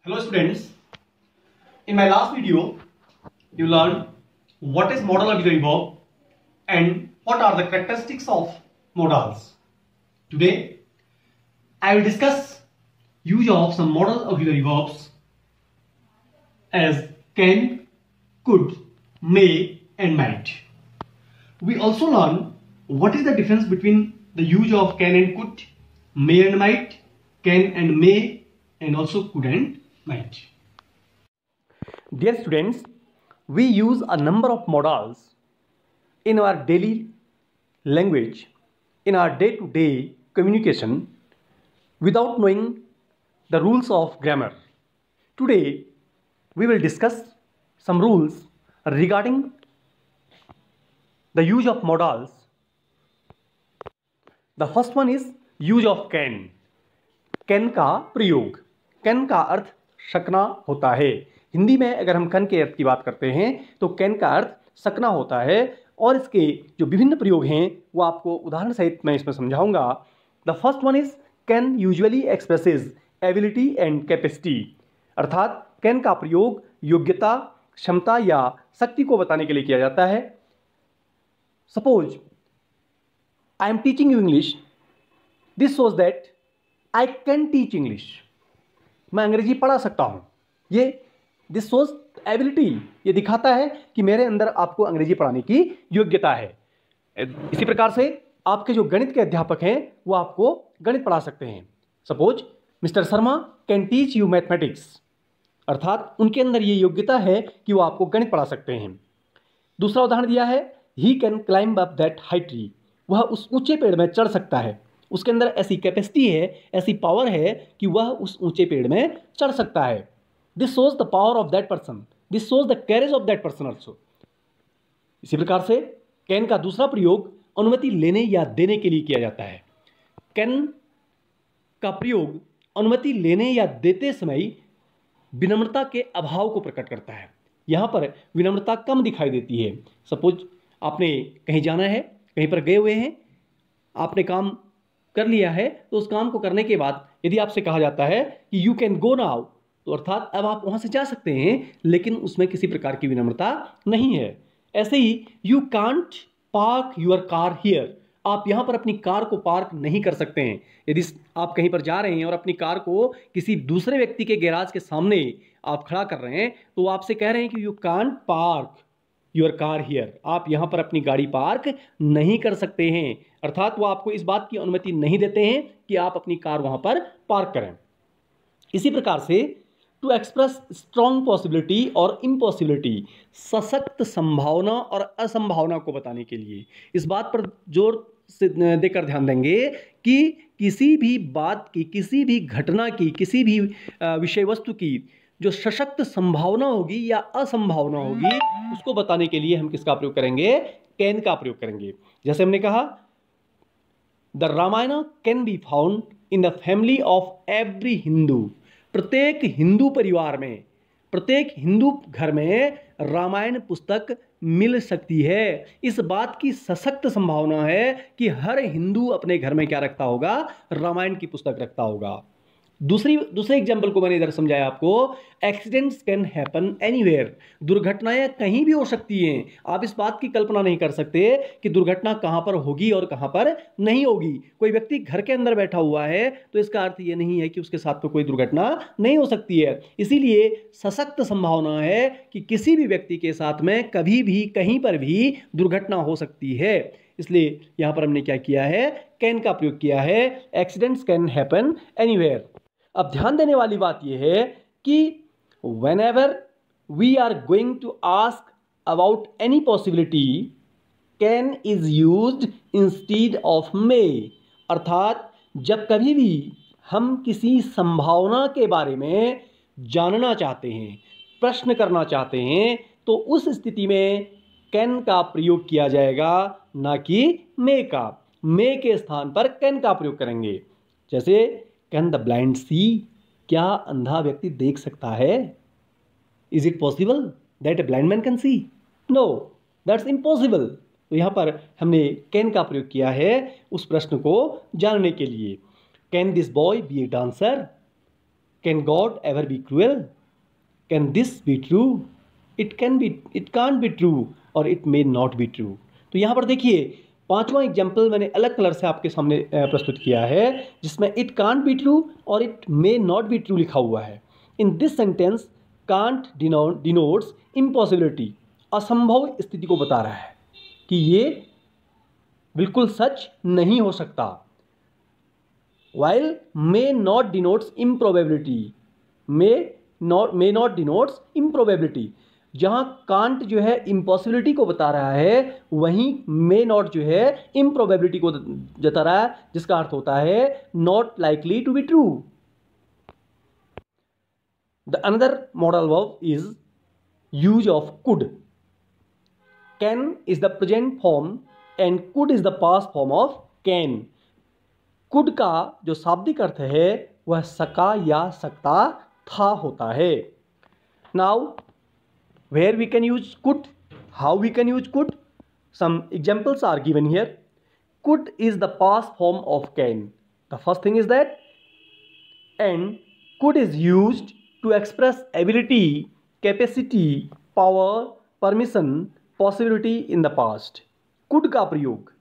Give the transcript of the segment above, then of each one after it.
Hello students, in my last video you learned what is modal auxiliary verb and what are the characteristics of modals. Today I will discuss use of some modal auxiliary verbs as can, could, may and might. We also learn what is the difference between the use of can and could, may and might, can and may, and also could and might. Dear students, we use a number of modals in our daily language, in our day-to-day communication without knowing the rules of grammar. Today, we will discuss some rules regarding the use of modals. The first one is use of can. Can का प्रयोग। Can का अर्थ सकना होता है। हिंदी में अगर हम can के अर्थ की बात करते हैं तो कैन का अर्थ सकना होता है और इसके जो विभिन्न प्रयोग हैं वो आपको उदाहरण सहित मैं इसमें समझाऊंगा। The first one is can usually expresses ability and capacity, अर्थात कैन का प्रयोग योग्यता, क्षमता या शक्ति को बताने के लिए किया जाता है। Suppose I am teaching you English, this shows that I can teach English, मैं अंग्रेजी पढ़ा सकता हूं। ये दिस शोज एबिलिटी, ये दिखाता है कि मेरे अंदर आपको अंग्रेजी पढ़ाने की योग्यता है। इसी प्रकार से आपके जो गणित के अध्यापक हैं वो आपको गणित पढ़ा सकते हैं। Suppose mister Sharma can teach you mathematics, अर्थात उनके अंदर ये योग्यता है कि वो आपको गणित पढ़ा सकते हैं। दूसरा उदाहरण दिया है he can climb up that high tree, वह उस ऊंचे पेड़ में चढ़ सकता है। उसके अंदर ऐसी कैपेसिटी है, ऐसी पावर है कि वह उस ऊंचे पेड़ में चढ़ सकता है। This shows the power of that person, this shows the courage of that person also. इसी प्रकार से कैन का दूसरा प्रयोग अनुमति लेने या देने के लिए किया जाता है। कैन का प्रयोग अनुमति लेने या देते समय विनम्रता के अभाव को प्रकट करता है। यहां पर विनम्रता कम दिखाई देती है। सपोज आपने कहीं जाना है, कहीं पर गए हुए हैं, आपने काम कर लिया है, तो उस काम को करने के बाद यदि आपसे कहा जाता है कि यू कैन गो नाउ, तो अर्थात अब आप वहां से जा सकते हैं, लेकिन उसमें किसी प्रकार की विनम्रता नहीं है। ऐसे ही you can't park your car here, आप यहां पर अपनी कार को पार्क नहीं कर सकते हैं। यदि आप कहीं पर जा रहे हैं और अपनी कार को किसी दूसरे व्यक्ति के गैराज के सामने आप खड़ा कर रहे हैं, तो वो आपसे कह रहे हैं कि you can't park your car here, आप यहां पर अपनी गाड़ी पार्क नहीं कर सकते हैं। अर्थात वो आपको इस बात की अनुमति नहीं देते हैं कि आप अपनी कार वहां पर पार्क करें। इसी प्रकार से टू एक्सप्रेस स्ट्रॉन्ग पॉसिबिलिटी और इम्पॉसिबिलिटी, सशक्त संभावना और असंभावना को बताने के लिए इस बात पर जोर से देकर ध्यान देंगे कि किसी भी बात की, किसी भी घटना की, किसी भी विषय वस्तु की जो सशक्त संभावना होगी या असंभावना होगी, उसको बताने के लिए हम किसका प्रयोग करेंगे? कैन का प्रयोग करेंगे। जैसे हमने कहा the Ramayana can be found in the family of every Hindu, प्रत्येक हिंदू परिवार में, प्रत्येक हिंदू घर में रामायण पुस्तक मिल सकती है। इस बात की सशक्त संभावना है कि हर हिंदू अपने घर में क्या रखता होगा? रामायण की पुस्तक रखता होगा। दूसरे एग्जाम्पल को मैंने इधर समझाया आपको, एक्सीडेंट्स कैन हैपन एनीवेयर, दुर्घटनाएं कहीं भी हो सकती हैं। आप इस बात की कल्पना नहीं कर सकते कि दुर्घटना कहां पर होगी और कहां पर नहीं होगी। कोई व्यक्ति घर के अंदर बैठा हुआ है तो इसका अर्थ यह नहीं है कि उसके साथ तो कोई दुर्घटना नहीं हो सकती है। इसीलिए सशक्त संभावना है कि किसी भी व्यक्ति के साथ में कभी भी कहीं पर भी दुर्घटना हो सकती है। इसलिए यहां पर हमने क्या किया है? कैन का प्रयोग किया है। Accidents can happen anywhere. अब ध्यान देने वाली बात यह है कि whenever we are going to ask about any possibility, can is used instead of may, अर्थात जब कभी भी हम किसी संभावना के बारे में जानना चाहते हैं, प्रश्न करना चाहते हैं, तो उस स्थिति में कैन का प्रयोग किया जाएगा, ना कि मे का। मे के स्थान पर कैन का प्रयोग करेंगे। जैसे कैन द ब्लाइंड सी, क्या अंधा व्यक्ति देख सकता है? Is it possible that a blind man can see? No, that's impossible. तो यहां पर हमने कैन का प्रयोग किया है उस प्रश्न को जानने के लिए। Can this boy be a dancer? Can God ever be cruel, can this be true, it can't be true और it may not be true. तो यहाँ पर देखिए पांचवा एग्जाम्पल मैंने अलग कलर से आपके सामने प्रस्तुत किया है, जिसमें इट कांट बी ट्रू और it may not be true लिखा हुआ है। In this sentence can't denotes impossibility, असंभव स्थिति को बता रहा है कि ये बिल्कुल सच नहीं हो सकता। While may not denotes improbability, may not denotes improbability, जहां कांट जो है इम्पॉसिबिलिटी को बता रहा है, वहीं मे नॉट जो है इम्प्रोबेबिलिटी को जता रहा है, जिसका अर्थ होता है not likely to be true. The another modal verb is use of could. Can is the present form and could is the past form of can. Could का जो शाब्दिक अर्थ है वह सका या सकता था होता है। Now where we can use could, how we can use could, some examples are given here. Could is the past form of can. The first thing is that, and could is used to express ability, capacity, power, permission, possibility in the past. could का प्रयोग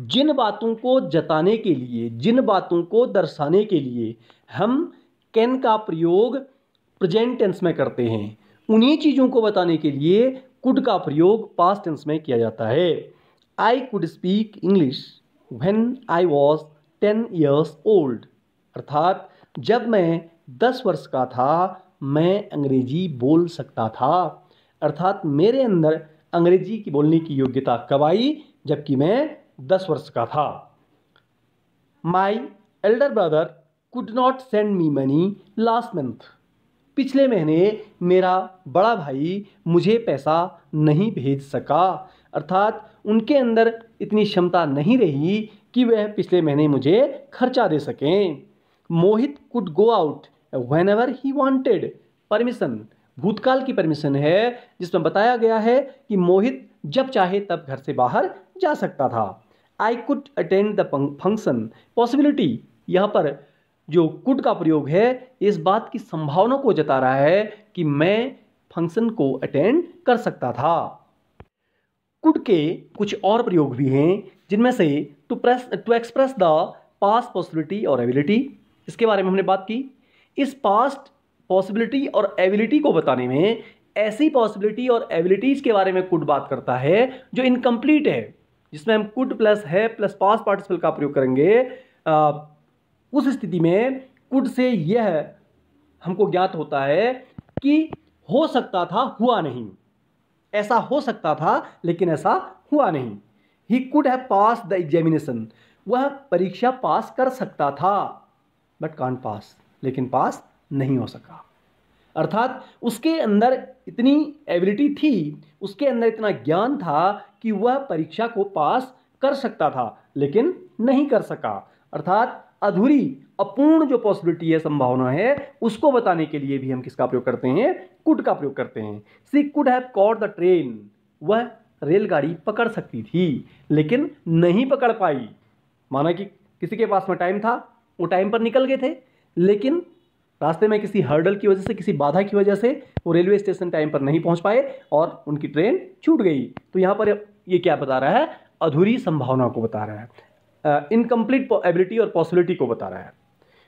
जिन बातों को जताने के लिए, जिन बातों को दर्शाने के लिए हम कैन का प्रयोग प्रेजेंट टेंस में करते हैं, उन्हीं चीज़ों को बताने के लिए कुड का प्रयोग पास्ट टेंस में किया जाता है। I could speak English when I was 10 years old, अर्थात जब मैं 10 वर्ष का था मैं अंग्रेजी बोल सकता था। अर्थात मेरे अंदर अंग्रेजी की बोलने की योग्यता कब आई, जबकि मैं 10 वर्ष का था। My elder brother could not send me money last month, पिछले महीने मेरा बड़ा भाई मुझे पैसा नहीं भेज सका। अर्थात उनके अंदर इतनी क्षमता नहीं रही कि वह पिछले महीने मुझे खर्चा दे सकें। Mohit could go out whenever he wanted, permission भूतकाल की परमिशन है, जिसमें बताया गया है कि मोहित जब चाहे तब घर से बाहर जा सकता था। I could attend the function, possibility, यहाँ पर जो कुड का प्रयोग है इस बात की संभावना को जता रहा है कि मैं फंक्शन को अटेंड कर सकता था। कुड के कुछ और प्रयोग भी हैं, जिनमें से to express the past possibility और एबिलिटी, इसके बारे में हमने बात की। इस पास्ट पॉसिबिलिटी और एबिलिटी को बताने में ऐसी पॉसिबिलिटी और एबिलिटीज के बारे में कुड बात करता है जो इनकम्प्लीट है, जिसमें हम कुड प्लस है प्लस पास्ट पार्टिसिपल का प्रयोग करेंगे। उस स्थिति में कुड से यह हमको ज्ञात होता है कि हो सकता था, हुआ नहीं, ऐसा हो सकता था लेकिन ऐसा हुआ नहीं। He could have pass the examination, वह परीक्षा पास कर सकता था बट कांट पास, लेकिन पास नहीं हो सका। अर्थात उसके अंदर इतनी एबिलिटी थी, उसके अंदर इतना ज्ञान था कि वह परीक्षा को पास कर सकता था लेकिन नहीं कर सका। अर्थात अधूरी, अपूर्ण जो पॉसिबिलिटी है, संभावना है, उसको बताने के लिए भी हम किसका प्रयोग करते हैं, कुड का प्रयोग करते हैं। She could have caught the train, वह रेलगाड़ी पकड़ सकती थी लेकिन नहीं पकड़ पाई। माना कि किसी के पास में टाइम था, वो टाइम पर निकल गए थे, लेकिन रास्ते में किसी हर्डल की वजह से, किसी बाधा की वजह से वो रेलवे स्टेशन टाइम पर नहीं पहुंच पाए और उनकी ट्रेन छूट गई। तो यहाँ पर ये क्या बता रहा है, अधूरी संभावना को बता रहा है, इनकम्प्लीट एबिलिटी और पॉसिबिलिटी को बता रहा है।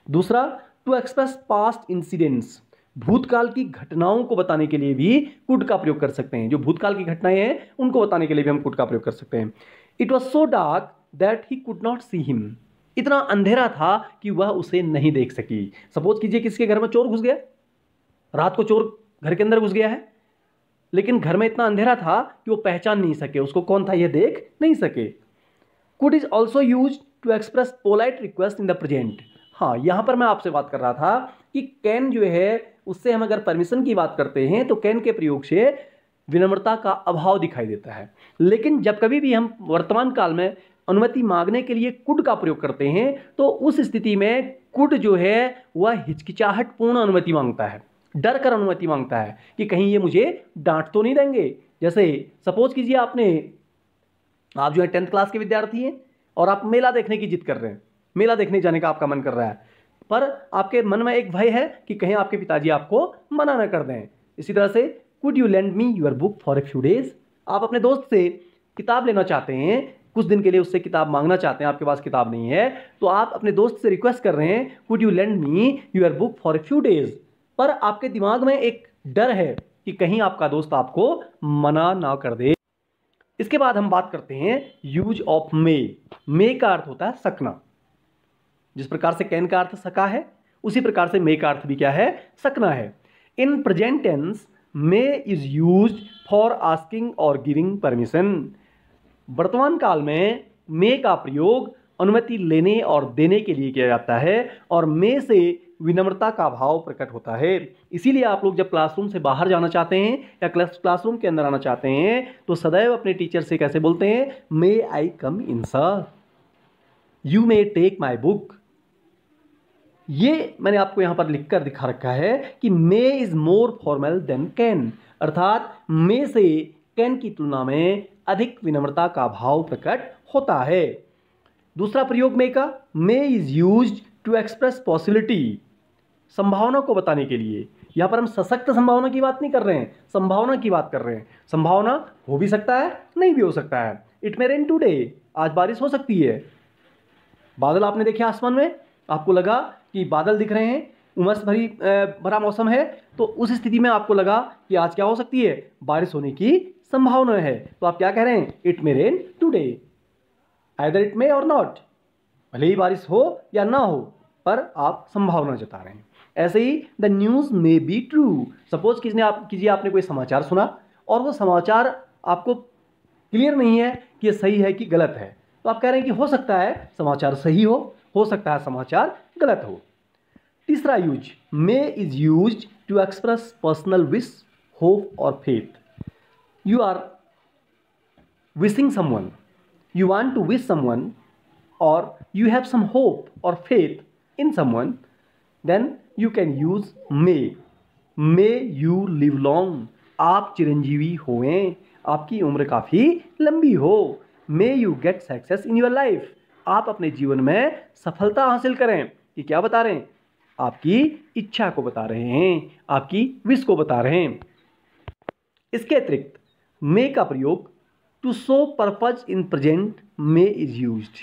दूसरा, टू एक्सप्रेस पास्ट इंसिडेंट्स, भूतकाल की घटनाओं को बताने के लिए भी कुड का प्रयोग कर सकते हैं। जो भूतकाल की घटनाएं हैं उनको बताने के लिए भी हम कुड का प्रयोग कर सकते हैं। It was so dark that he could not see him, इतना अंधेरा था कि वह उसे नहीं देख सकी। सपोज कीजिए किसी के घर में चोर घुस गया, रात को चोर घर के अंदर घुस गया है, लेकिन घर में इतना अंधेरा था कि वो पहचान नहीं सके उसको कौन था, यह देख नहीं सके। Could is also use to express polite request in the present. हाँ, यहाँ पर मैं आपसे बात कर रहा था कि कैन जो है उससे हम अगर परमिशन की बात करते हैं तो कैन के प्रयोग से विनम्रता का अभाव दिखाई देता है, लेकिन जब कभी भी हम वर्तमान काल में अनुमति मांगने के लिए कुड का प्रयोग करते हैं तो उस स्थिति में कुड जो है वह हिचकिचाहट पूर्ण अनुमति मांगता है, डर कर अनुमति मांगता है कि कहीं ये मुझे डांट तो नहीं देंगे। जैसे सपोज कीजिए आप जो है 10th क्लास के विद्यार्थी हैं और आप मेला देखने की जिद कर रहे हैं, मेला देखने जाने का आपका मन कर रहा है, पर आपके मन में एक भय है कि कहीं आपके पिताजी आपको मना न कर दें। इसी तरह से could you lend me your book for a few days, आप अपने दोस्त से किताब लेना चाहते हैं, कुछ दिन के लिए उससे किताब मांगना चाहते हैं, आपके पास किताब नहीं है तो आप अपने दोस्त से रिक्वेस्ट कर रहे हैं could you lend me your book for a few days, पर आपके दिमाग में एक डर है कि कहीं आपका दोस्त आपको मना ना कर दे। इसके बाद हम बात करते हैं यूज ऑफ मे। मे का अर्थ होता है सकना। जिस प्रकार से कैन का अर्थ सका है उसी प्रकार से मे का अर्थ भी क्या है, सकना है। In present tense may is used for asking और गिविंग परमिशन। वर्तमान काल में मे का प्रयोग अनुमति लेने और देने के लिए किया जाता है और मे से विनम्रता का भाव प्रकट होता है। इसीलिए आप लोग जब क्लासरूम से बाहर जाना चाहते हैं या क्लासरूम के अंदर आना चाहते हैं तो सदैव अपने टीचर से कैसे बोलते हैं, may I come in sir, you may take my book. ये मैंने आपको यहां पर लिखकर दिखा रखा है कि may is more formal than can, अर्थात मे से कैन की तुलना में अधिक विनम्रता का भाव प्रकट होता है। दूसरा प्रयोग मे का, may is used to express possibility, संभावना को बताने के लिए। यहां पर हम सशक्त संभावना की बात नहीं कर रहे हैं, संभावना की बात कर रहे हैं। संभावना हो भी सकता है, नहीं भी हो सकता है। इट मे रेन टुडे, आज बारिश हो सकती है। बादल आपने देखे आसमान में, आपको लगा कि बादल दिख रहे हैं, उमस भरा मौसम है, तो उस स्थिति में आपको लगा कि आज क्या हो सकती है, बारिश होने की संभावना है। तो आप क्या कह रहे हैं, it may rain today, either it may और नॉट, भले ही बारिश हो या ना हो पर आप संभावना जता रहे हैं। ऐसे ही the news may be true, suppose कीजिए आपने कोई समाचार सुना और वो समाचार आपको क्लियर नहीं है कि ये सही है कि गलत है, तो आप कह रहे हैं कि हो सकता है समाचार सही हो सकता है समाचार गलत हो। तीसरा use, may is used to express personal wish, hope और faith. You are wishing someone, you want to wish someone or you have some hope or faith in someone, then you can use may. May you live long, आप चिरंजीवी होवें, आपकी उम्र काफ़ी लंबी हो। May you get success in your life, आप अपने जीवन में सफलता हासिल करें। ये क्या बता रहे हैं, आपकी इच्छा को बता रहे हैं, आपकी विश को बता रहे हैं। इसके अतिरिक्त मे का प्रयोग to show purpose in present may is used.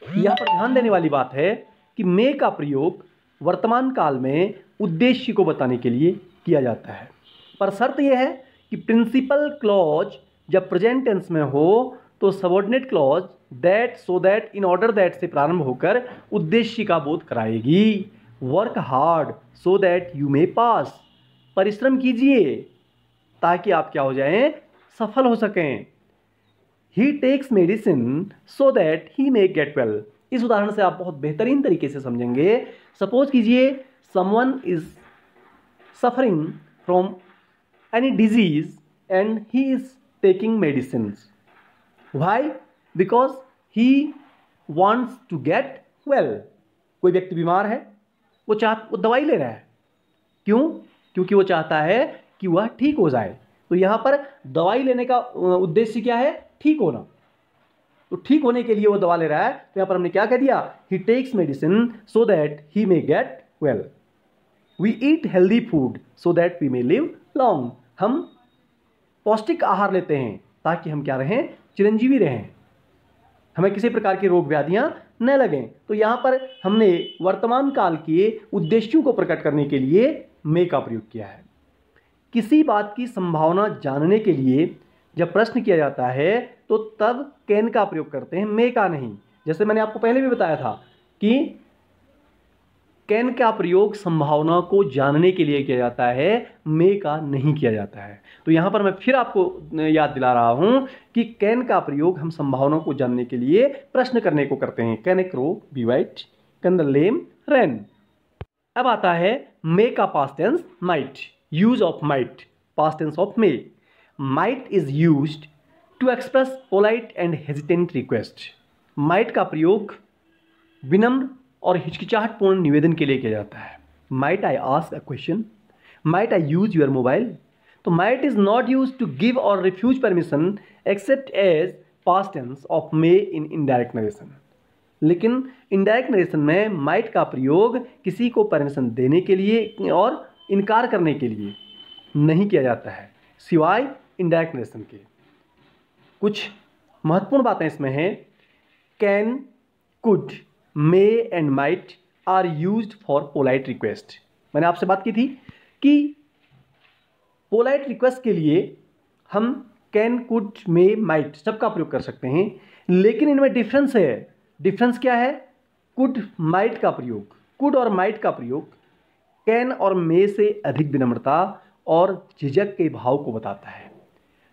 यहां पर ध्यान देने वाली बात है कि मे का प्रयोग वर्तमान काल में उद्देश्य को बताने के लिए किया जाता है, पर शर्त यह है कि प्रिंसिपल क्लॉज जब प्रेजेंट टेंस में हो तो subordinate clause that, so that, in order that से प्रारंभ होकर उद्देश्य का बोध कराएगी। Work hard so that you may pass, परिश्रम कीजिए ताकि आप क्या हो जाएं, सफल हो सकें। He takes medicine so that he may get well, इस उदाहरण से आप बहुत बेहतरीन तरीके से समझेंगे। सपोज कीजिए someone is suffering from any disease and he is taking medicine, why, because he wants to get well. कोई व्यक्ति बीमार है, वो दवाई ले रहा है, क्यों, क्योंकि वो चाहता है कि वह ठीक हो जाए। तो यहां पर दवाई लेने का उद्देश्य क्या है, ठीक होना, तो ठीक होने के लिए वो दवा ले रहा है। तो यहां पर हमने क्या कह दिया, he takes medicine so that he may get well. We eat healthy food so that we may live long, हम पौष्टिक आहार लेते हैं ताकि हम क्या रहें, चिरंजीवी रहें, हमें किसी प्रकार की रोग व्याधियां न लगें। तो यहां पर हमने वर्तमान काल के उद्देश्यों को प्रकट करने के लिए मे का प्रयोग किया है। किसी बात की संभावना जानने के लिए जब प्रश्न किया जाता है तो तब कैन का प्रयोग करते हैं, मे का नहीं। जैसे मैंने आपको पहले भी बताया था कि कैन का प्रयोग संभावना को जानने के लिए किया जाता है, मे का नहीं किया जाता है। तो यहाँ पर मैं फिर आपको याद दिला रहा हूँ कि कैन का प्रयोग हम संभावना को जानने के लिए प्रश्न करने को करते हैं। Can a crow be white, can the lame run. अब आता है मे का past tense might, use of might, past tense of may. Might is used to express polite and hesitant request. Might का प्रयोग विनम्र और हिचकिचाहटपूर्ण निवेदन के लिए किया जाता है। Might I ask a question, might I use your mobile. तो might is not use to give or refuse permission except as past tense of may in indirect narration. लेकिन इनडायरेक्ट नरेशन में माइट का प्रयोग किसी को permission देने के लिए और इनकार करने के लिए नहीं किया जाता है, सिवाय इनडायरेक्ट नरेशन के। कुछ महत्वपूर्ण बातें इसमें हैं। Can, could, may and might are used for polite request. मैंने आपसे बात की थी कि पोलाइट रिक्वेस्ट के लिए हम कैन, कुड, मे, माइट सबका प्रयोग कर सकते हैं, लेकिन इनमें डिफरेंस है। डिफरेंस क्या है? कुड, माइट का प्रयोग, कुड और माइट का प्रयोग कैन और मे से अधिक विनम्रता और झिझक के भाव को बताता है।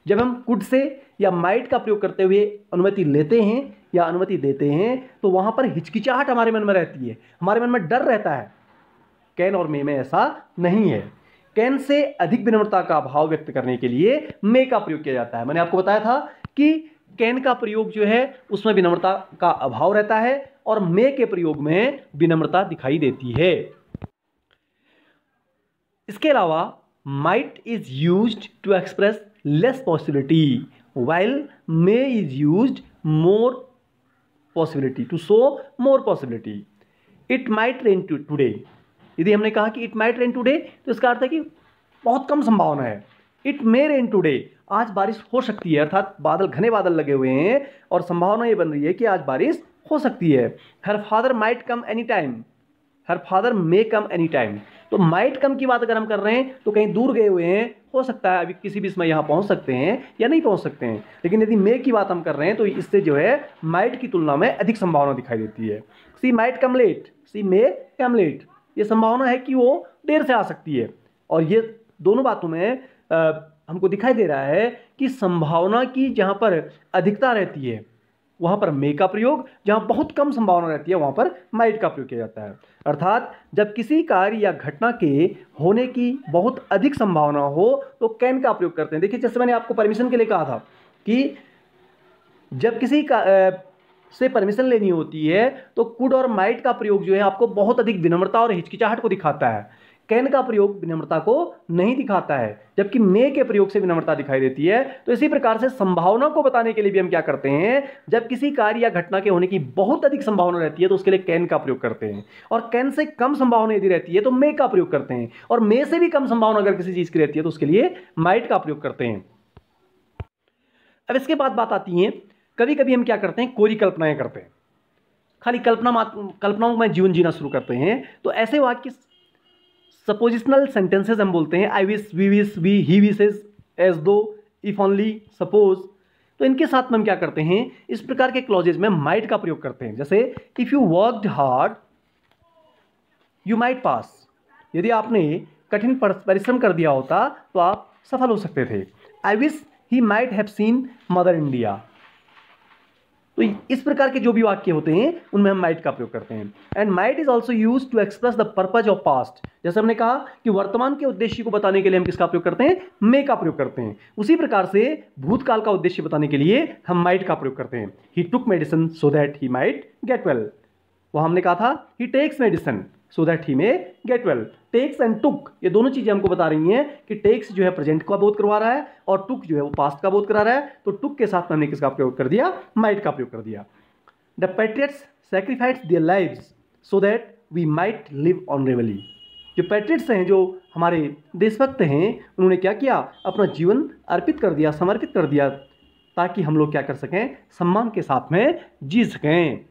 जब हम कुड से या माइट का प्रयोग करते हुए अनुमति लेते हैं या अनुमति देते हैं तो वहां पर हिचकिचाहट हमारे मन में रहती है, हमारे मन में डर रहता है। कैन और मे में ऐसा नहीं है। कैन से अधिक विनम्रता का भाव व्यक्त करने के लिए मे का प्रयोग किया जाता है। मैंने आपको बताया था कि कैन का प्रयोग जो है उसमें विनम्रता का अभाव रहता है और मे के प्रयोग में विनम्रता दिखाई देती है। इसके अलावा might is used to express less possibility while may is used more possibility to show more possibility. It might rain today, यदि हमने कहा कि इट माइट रेन टुडे तो इसका अर्थ है कि बहुत कम संभावना है। इट मे रेन टुडे, आज बारिश हो सकती है, अर्थात बादल, घने बादल लगे हुए हैं और संभावना ये बन रही है कि आज बारिश हो सकती है। Her father might come any time, her father मे कम एनी टाइम। तो माइट कम की बात अगर हम कर रहे हैं तो कहीं दूर गए हुए हैं, हो सकता है अभी किसी भी समय यहाँ पहुँच सकते हैं या नहीं पहुँच सकते हैं। लेकिन यदि मे की बात हम कर रहे हैं तो इससे जो है माइट की तुलना में अधिक संभावना दिखाई देती है। सी माइट कम लेट, सी मे कम लेट, ये संभावना है कि वो देर से आ सकती है। और ये दोनों बातों में हमको दिखाई दे रहा है कि संभावना की जहाँ पर अधिकता रहती है वहाँ पर मे का प्रयोग, जहाँ बहुत कम संभावना रहती है वहाँ पर माइट का प्रयोग किया जाता है। अर्थात जब किसी कार्य या घटना के होने की बहुत अधिक संभावना हो तो कैन का प्रयोग करते हैं। देखिए, जैसे मैंने आपको परमिशन के लिए कहा था कि जब किसी का से परमिशन लेनी होती है तो कुड और माइट का प्रयोग जो है आपको बहुत अधिक विनम्रता और हिचकिचाहट को दिखाता है। कैन का प्रयोग विनम्रता को नहीं दिखाता है, जबकि मे के प्रयोग से विनम्रता दिखाई देती है। तो इसी प्रकार से संभावना को बताने के लिए भी हम क्या करते हैं, जब किसी कार्य या घटना के होने की बहुत अधिक संभावना रहती है तो उसके लिए कैन का प्रयोग करते हैं, और कैन से कम संभावना यदि रहती है तो मे का प्रयोग करते हैं, और मे से भी कम संभावना अगर किसी चीज की रहती है तो उसके लिए माइट का प्रयोग करते हैं। अब इसके बाद बात आती है, कभी कभी हम क्या करते हैं, कोरी कल्पनाएं करते हैं, खाली कल्पनाओं में जीवन जीना शुरू करते हैं। तो ऐसे वाक्य सपोजिशनल सेंटेंसेस हम बोलते हैं, I wish, we wish, we, he wishes, as though, if only, suppose. तो इनके साथ में हम क्या करते हैं, इस प्रकार के क्लॉजेज में माइट का प्रयोग करते हैं। जैसे if you worked hard you might pass, यदि आपने कठिन परिश्रम कर दिया होता तो आप सफल हो सकते थे। I wish he might have seen mother India. तो इस प्रकार के जो भी वाक्य होते हैं उनमें हम माइट का प्रयोग करते हैं। And might is also use to express the purpose of past. जैसे हमने कहा कि वर्तमान के उद्देश्य को बताने के लिए हम किसका प्रयोग करते हैं, मे का प्रयोग करते हैं। उसी प्रकार से भूतकाल का उद्देश्य बताने के लिए हम माइट का प्रयोग करते हैं। He took medicine so that he might get well. वहां हमने कहा था he takes medicine so that he may get well. Takes and took, ये दोनों चीजें हमको बता रही हैं कि टेक्स जो है प्रेजेंट का बोध करवा रहा है और टुक जो है वो पास्ट का बोध करा रहा है। तो टुक के साथ हमने किसका प्रयोग कर दिया, माइट का प्रयोग कर दिया। The patriots sacrificed their lives so that we might live honourably. जो पैट्रियट्स हैं, जो हमारे देशभक्त हैं, उन्होंने क्या किया, अपना जीवन अर्पित कर दिया, समर्पित कर दिया, ताकि हम लोग क्या कर सकें, सम्मान के साथ में जी सकें।